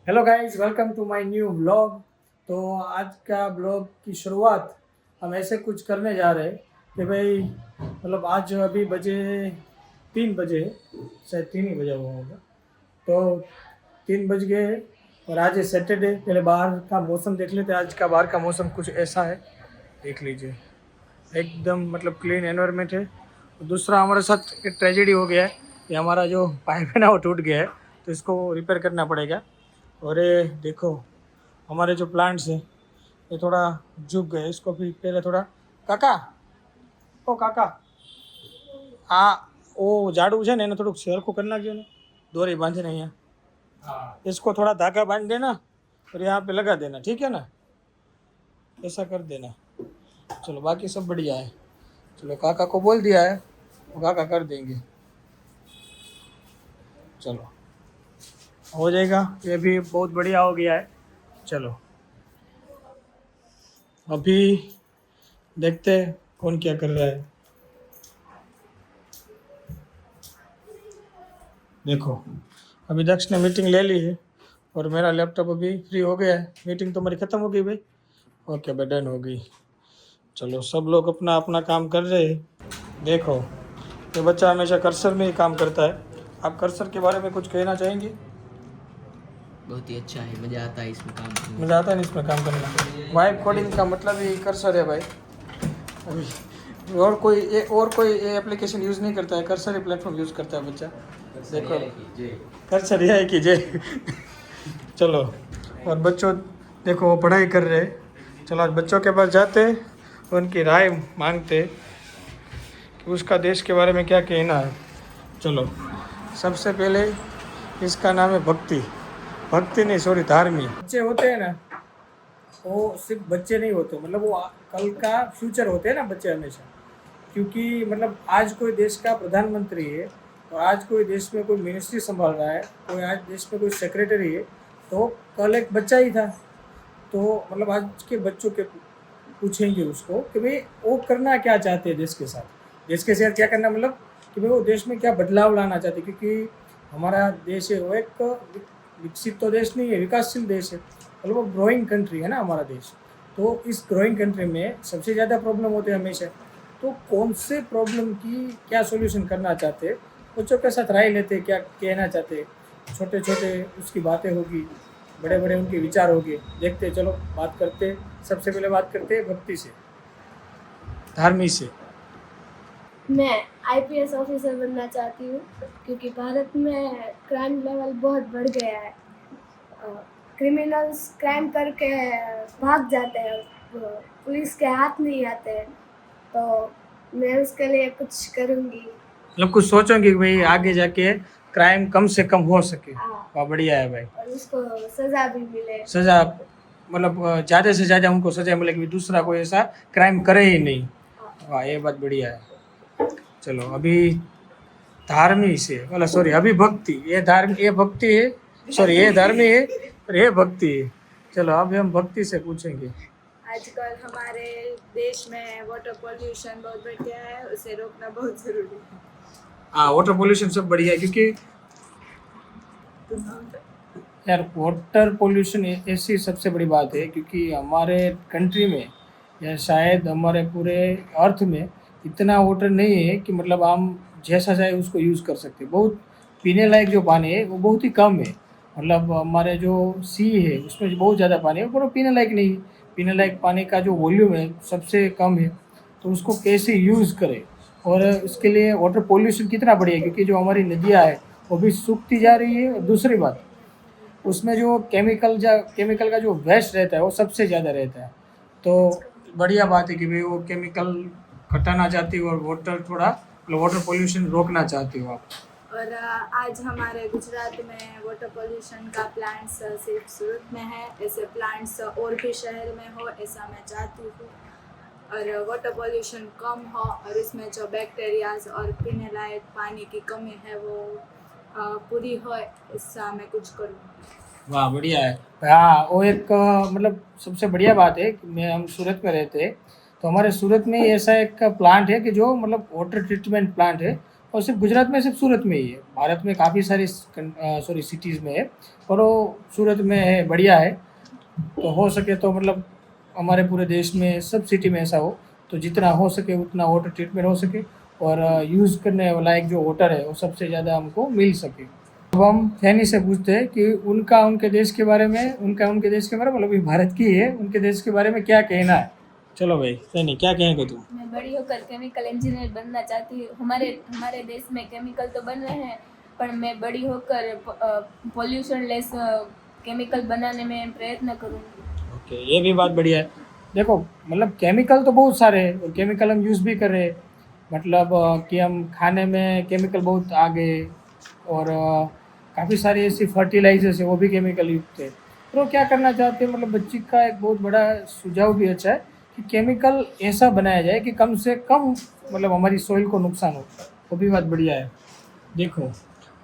Hello guys, welcome to my new blog. तो आज का ब्लॉग की शुरुआत हम ऐसे कुछ करने जा रहे हैं कि भाई मतलब आज अभी बजे 3 बजे, शायद 3 ही बजा हुआ होगा। तो 3 बज गए और आज है सैटरडे। पहले बाहर का मौसम देख लेते हैं। आज का बाहर का मौसम कुछ ऐसा है, देख लीजिए। एकदम मतलब क्लीन एनवायरनमेंट है। दूसरा हमारे साथ एक ट्रेजेडी हो गया है कि हमारा जो पाइप है ना वो टूट गया है, तो इसको रिपेयर करना पड़ेगा। और ये देखो हमारे जो प्लांट्स हैं ये थोड़ा झुक गए, इसको भी पहले थोड़ा काका ओ काका आ ओ झाड़ू है ना એને થોડુંક સરખું કરી નાખજો ને, दोरी बांधीને અહીંયા इसको थोड़ा धागा बांध देना और यहाँ पे लगा देना, ठीक है ना, ऐसा कर देना। चलो बाकी सब बढ़िया है। चलो काका को बोल दिया है, वो काका कर देंगे। चलो हो जाएगा, ये भी बहुत बढ़िया हो गया है। चलो अभी देखते हैं कौन क्या कर रहा है। देखो अभी दक्ष ने मीटिंग ले ली है और मेरा लैपटॉप अभी फ्री हो गया है। मीटिंग तो मेरी ख़त्म हो गई भाई। ओके भाई, डन हो गई। चलो सब लोग अपना अपना काम कर रहे हैं। देखो ये बच्चा हमेशा कर्सर में ही काम करता है। आप कर्सर के बारे में कुछ कहना चाहेंगे? बहुत ही अच्छा है, मज़ा आता है इसमें काम करने। मज़ा आता है ना इसमें काम करना। वाइब कोडिंग का मतलब ही कर्सर है भाई। अभी और कोई एप्लीकेशन यूज़ नहीं करता है, कर्सर ही प्लेटफॉर्म यूज़ करता है बच्चा। देखो कर्सर यह है कि जय चलो और बच्चों देखो वो पढ़ाई कर रहे हैं। चलो आज बच्चों के पास जाते उनकी राय मांगते कि उसका देश के बारे में क्या कहना है। चलो सबसे पहले इसका नाम है भक्ति। भक्ति नहीं, सॉरी, धार्मिक। बच्चे होते हैं ना, वो सिर्फ बच्चे नहीं होते, मतलब वो कल का फ्यूचर होते हैं ना बच्चे हमेशा। क्योंकि मतलब आज कोई देश का प्रधानमंत्री है और आज कोई देश में कोई मिनिस्ट्री संभाल रहा है, कोई आज देश में कोई सेक्रेटरी है, तो कल एक बच्चा ही था। तो मतलब आज के बच्चों के पूछेंगे उसको कि भाई वो करना क्या चाहते हैं देश के साथ। देश के साथ क्या करना मतलब कि भाई वो देश में क्या बदलाव लाना चाहते हैं। क्योंकि हमारा देश है वो एक विकसित तो देश नहीं है, विकासशील देश है, मतलब वो ग्रोइंग कंट्री है ना हमारा देश। तो इस ग्रोइंग कंट्री में सबसे ज़्यादा प्रॉब्लम होते हैं हमेशा। तो कौन से प्रॉब्लम की क्या सॉल्यूशन करना चाहते हैं, बच्चों के साथ राय लेते, क्या कहना चाहते। छोटे छोटे उसकी बातें होगी, बड़े बड़े उनके विचार होंगे। देखते चलो बात करते। सबसे पहले बात करते हैं भक्ति से, धार्मिक से। मैं आईपीएस ऑफिसर बनना चाहती हूँ क्योंकि भारत में क्राइम लेवल बहुत बढ़ गया है। क्रिमिनल्स क्राइम करके भाग जाते हैं, पुलिस के हाथ नहीं आते हैं। तो मैं उसके लिए कुछ करूँगी, मतलब कुछ सोचोगे कि भाई आगे जाके क्राइम कम से कम हो सके। हाँ, वाह बढ़िया है भाई। और उसको सज़ा भी मिले। सज़ा मतलब ज़्यादा से ज़्यादा उनको सज़ा मिले कि दूसरा कोई ऐसा क्राइम करे ही नहीं। वाह ये बात बढ़िया है। चलो अभी धार्मिक से, मतलब सॉरी अभी भक्ति, ये धार्मिक, ये भक्ति है, सॉरी ये धार्मिक है और ये भक्ति है। चलो अभी हम भक्ति से पूछेंगे। आजकल हमारे देश में वाटर पोल्यूशन बहुत बढ़ गया है, उसे रोकना बहुत ज़रूरी है। हाँ वाटर पोल्यूशन सब बढ़िया है, क्योंकि यार वाटर पोल्यूशन ऐसी सबसे बड़ी बात है क्योंकि हमारे कंट्री में या शायद हमारे पूरे अर्थ में इतना वाटर नहीं है कि मतलब हम जैसा चाहे उसको यूज़ कर सकते। बहुत पीने लायक जो पानी है वो बहुत ही कम है। मतलब हमारे जो सी है उसमें जो बहुत ज़्यादा पानी है वो पीने लायक नहीं है। पीने लायक पानी का जो वॉल्यूम है सबसे कम है। तो उसको कैसे यूज़ करें, और इसके लिए वाटर पोल्यूशन कितना बढ़िया है क्योंकि जो हमारी नदियाँ है वो भी सूखती जा रही है। और दूसरी बात उसमें जो केमिकल का जो वेस्ट रहता है वो सबसे ज़्यादा रहता है। तो बढ़िया बात है कि भाई वो केमिकल हटाना चाहती हो और वाटर पोल्यूशन रोकना चाहती हो आप। और आज हमारे गुजरात में वाटर पोल्यूशन का प्लांट्स सिर्फ सूरत में है, ऐसे प्लांट्स और भी शहर में हो ऐसा मैं चाहती हूँ। और वाटर पोल्यूशन कम हो और इसमें जो बैक्टीरियाज और पीने लायक पानी की कमी है वो पूरी हो, ऐसा मैं कुछ करूँ। वाह बढ़िया है। हाँ वो एक मतलब सबसे बढ़िया बात है कि हम सूरत में रहते हैं, तो हमारे सूरत में ऐसा एक प्लांट है कि जो मतलब वाटर ट्रीटमेंट प्लांट है और सिर्फ गुजरात में, सिर्फ सूरत में ही है। भारत में काफ़ी सारी सिटीज़ में है, पर वो सूरत में है, बढ़िया है। तो हो सके तो मतलब हमारे पूरे देश में सब सिटी में ऐसा हो, तो जितना हो सके उतना वाटर ट्रीटमेंट हो सके और यूज़ करने वाला एक जो वाटर है वो सबसे ज़्यादा हमको मिल सके। अब हम फैनी से पूछते हैं कि उनके देश के बारे में, उनके देश के बारे में, मतलब ये भारत की है, उनके देश के बारे में क्या कहना है। चलो भाई फैनी, क्या कहेंगे तुम? मैं बड़ी होकर केमिकल इंजीनियर बनना चाहती हूँ। हमारे देश में केमिकल तो बन रहे हैं, पर मैं बड़ी होकर पॉल्यूशन लेस केमिकल बनाने में प्रयत्न करूँगी। ओके, ये भी बात बढ़िया है। देखो मतलब केमिकल तो बहुत सारे हैं और केमिकल हम यूज़ भी कर रहे हैं, मतलब कि हम खाने में केमिकल बहुत आ गए और काफ़ी सारी ऐसी फर्टिलाइजर्स है वो भी केमिकल युक्त है। तो क्या करना चाहते हैं, मतलब बच्ची का एक बहुत बड़ा सुझाव भी अच्छा है कि केमिकल ऐसा बनाया जाए कि कम से कम मतलब हमारी सॉइल को नुकसान हो, वो भी बात बढ़िया है। देखो,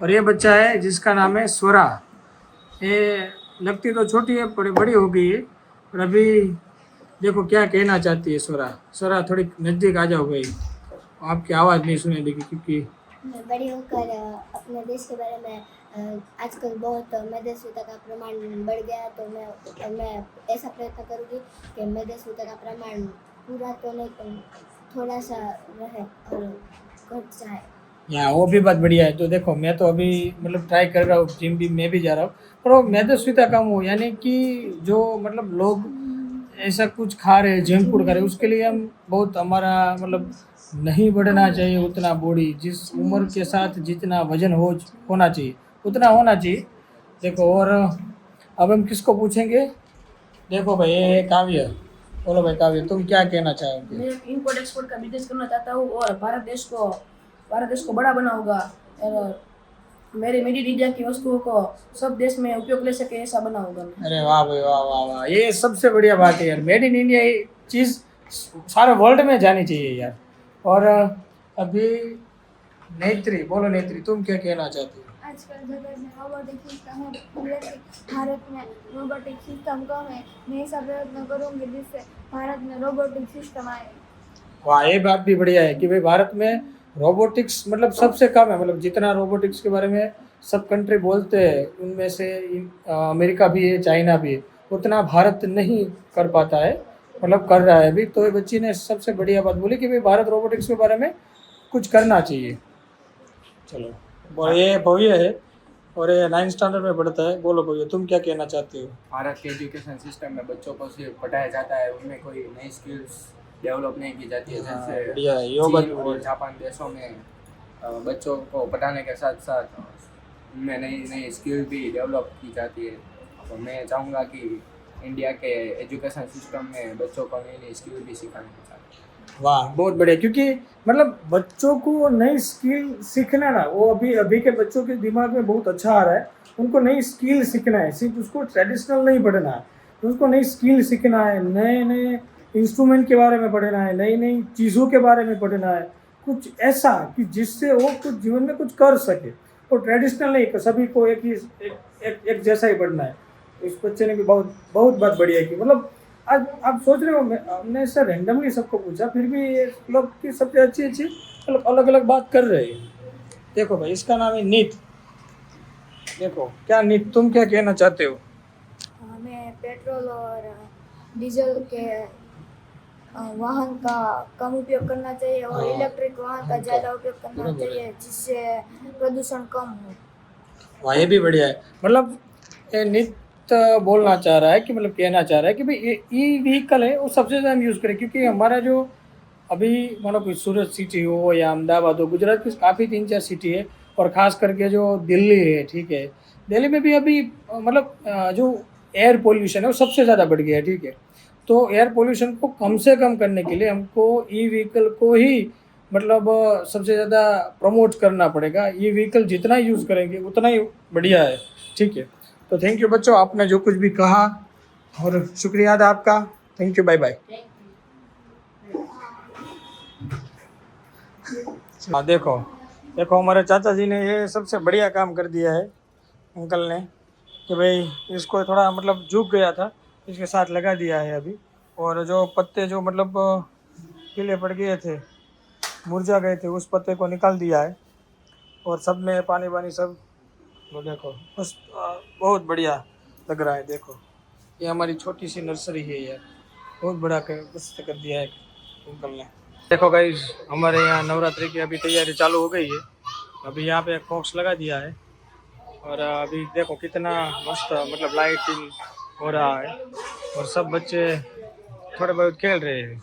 और ये बच्चा है जिसका नाम है स्वरा। ये लगती तो छोटी है पर बड़ी हो गई है, और अभी देखो क्या कहना चाहती है स्वरा। स्वरा थोड़ी नज़दीक आ जाओ भाई, आपकी आवाज़ नहीं सुने देगी क्योंकि मैं बड़ी होकर अपने देश के बारे में आजकल बहुत मेदस्विता का प्रमाण बढ़ गया, तो मैं ऐसा प्रयत्न करूँगी कि मेदस्विता का प्रमाण पूरा तो नहीं थोड़ा सा रहे और घट जाए। हाँ, वो भी बात बढ़िया है। तो देखो मैं तो अभी मतलब ट्राई कर रहा हूँ, जिम भी मैं भी जा रहा हूँ, पर वो मेदस्विता कम हो, यानी कि जो मतलब लोग ऐसा कुछ खा रहे हैं, जंक फूड खा रहे हैं, उसके लिए हम बहुत हमारा मतलब नहीं बढ़ना चाहिए उतना बॉडी, जिस उम्र के साथ जितना वजन होना चाहिए उतना होना चाहिए। देखो, और अब हम किसको पूछेंगे? देखो भाई, ये काव्य, बोलो भाई काव्य, तुम क्या कहना चाहोगे? मैं इंपोर्ट एक्सपोर्ट का बिजनेस करना चाहता हूँ और भारत देश को बड़ा बनाऊंगा और मेरे मेड इन इंडिया की वस्तुओं को सब देश में उपयोग ले सके ऐसा बनाऊंगा मैं। अरे वाह भाई, वाह वाह वाह, ये सबसे बढ़िया बात है यार। मेड इन इंडिया ये चीज़ सारे वर्ल्ड में जानी चाहिए यार। और अभी नेत्री, बोलो नेत्री, तुम क्या कहना चाहती हो? आजकल जगत में रोबोटिक सिस्टम है, लेकिन भारत में रोबोटिक सिस्टम कम है। मैं ऐसा प्रयत्न करूँगी जिससे भारत में रोबोटिक सिस्टम आए। वाह, ये बात भी बढ़िया है कि भाई भारत में रोबोटिक्स मतलब सबसे कम है। मतलब जितना रोबोटिक्स के बारे में सब कंट्री बोलते हैं, उनमें से अमेरिका भी है, चाइना भी है, उतना भारत नहीं कर पाता है, मतलब कर रहा है अभी। तो ये बच्ची ने सबसे बढ़िया बात बोली कि भाई भारत रोबोटिक्स के बारे में कुछ करना चाहिए। चलो, और ये भव्य है और ये 9th स्टैंडर्ड में पढ़ता है। बोलो भव्य, तुम क्या कहना चाहते हो? भारत के एजुकेशन सिस्टम में बच्चों को सिर्फ पढ़ाया जाता है, उनमें कोई नई स्किल्स डेवलप नहीं की जाती है। जैसे बढ़िया है, यो बात चीन और जापान देशों में बच्चों को पढ़ाने के साथ साथ उनमें नई नई स्किल भी डेवलप की जाती है। तो मैं चाहूँगा कि इंडिया के एजुकेशन सिस्टम में बच्चों को नई नई स्किल भी सिखानी चाहिए। वाह, बहुत बढ़िया। क्योंकि मतलब बच्चों को नई स्किल सीखना ना, वो अभी के बच्चों के दिमाग में बहुत अच्छा आ रहा है। उनको नई स्किल सीखना है, सिर्फ उसको ट्रेडिशनल नहीं पढ़ना है, तो उसको नई स्किल सीखना है, नए नए इंस्ट्रूमेंट के बारे में पढ़ना है, नई नई चीज़ों के बारे में पढ़ना है, कुछ ऐसा कि जिससे वो कुछ जीवन में कुछ कर सके। वो ट्रेडिशनल नहीं, सभी को एक जैसा ही पढ़ना है। इस बच्चे ने भी बहुत बहुत बात बढ़िया की। मतलब आज आप सोच रहे हो, हमने ऐसा रैंडमली सबको पूछा, फिर भी ये लोग की सबसे अच्छी मतलब अलग अलग बात कर रहे हैं। देखो भाई, इसका नाम है नीत। देखो क्या नीत, तुम क्या कहना चाहते हो? हमें पेट्रोल और डीजल के वाहन का कम उपयोग करना चाहिए और इलेक्ट्रिक वाहन का ज़्यादा उपयोग करना चाहिए, जिससे प्रदूषण कम हो। वाह, ये भी बढ़िया है। मतलब ये नित बोलना चाह रहा है कि मतलब कहना चाह रहा है कि भाई ये ई व्हीकल है वो सबसे ज़्यादा हम यूज़ करें। क्योंकि हमारा जो अभी मानो कोई सूरत सिटी हो या अहमदाबाद हो, गुजरात की काफ़ी 3-4 सिटी है, और ख़ास करके जो दिल्ली है, ठीक है, दिल्ली में भी अभी मतलब जो एयर पोल्यूशन है वो सबसे ज़्यादा बढ़ गया है, ठीक है। तो एयर पोल्यूशन को कम से कम करने के लिए हमको ई व्हीकल को ही मतलब सबसे ज़्यादा प्रमोट करना पड़ेगा। ई व्हीकल जितना यूज़ करेंगे उतना ही बढ़िया है, ठीक है। तो थैंक यू बच्चों, आपने जो कुछ भी कहा और शुक्रिया था आपका। Thank you, bye bye. हाँ, देखो हमारे चाचा जी ने ये सबसे बढ़िया काम कर दिया है अंकल ने, कि भाई इसको थोड़ा मतलब झुक गया था, इसके साथ लगा दिया है अभी। और जो पत्ते जो मतलब पीले पड़ गए थे, मुरझा गए थे, उस पत्ते को निकाल दिया है और सब में पानी वानी सब। वो देखो बस बहुत बढ़िया लग रहा है। देखो ये हमारी छोटी सी नर्सरी है यार, बहुत बड़ा मस्त कर दिया है अंकल ने। देखो गाइस हमारे यहाँ नवरात्रि की अभी तैयारी चालू हो गई है। अभी यहाँ पे फॉक्स लगा दिया है और अभी देखो कितना मस्त मतलब लाइटिंग हो रहा है और सब बच्चे थोड़े बहुत खेल रहे हैं।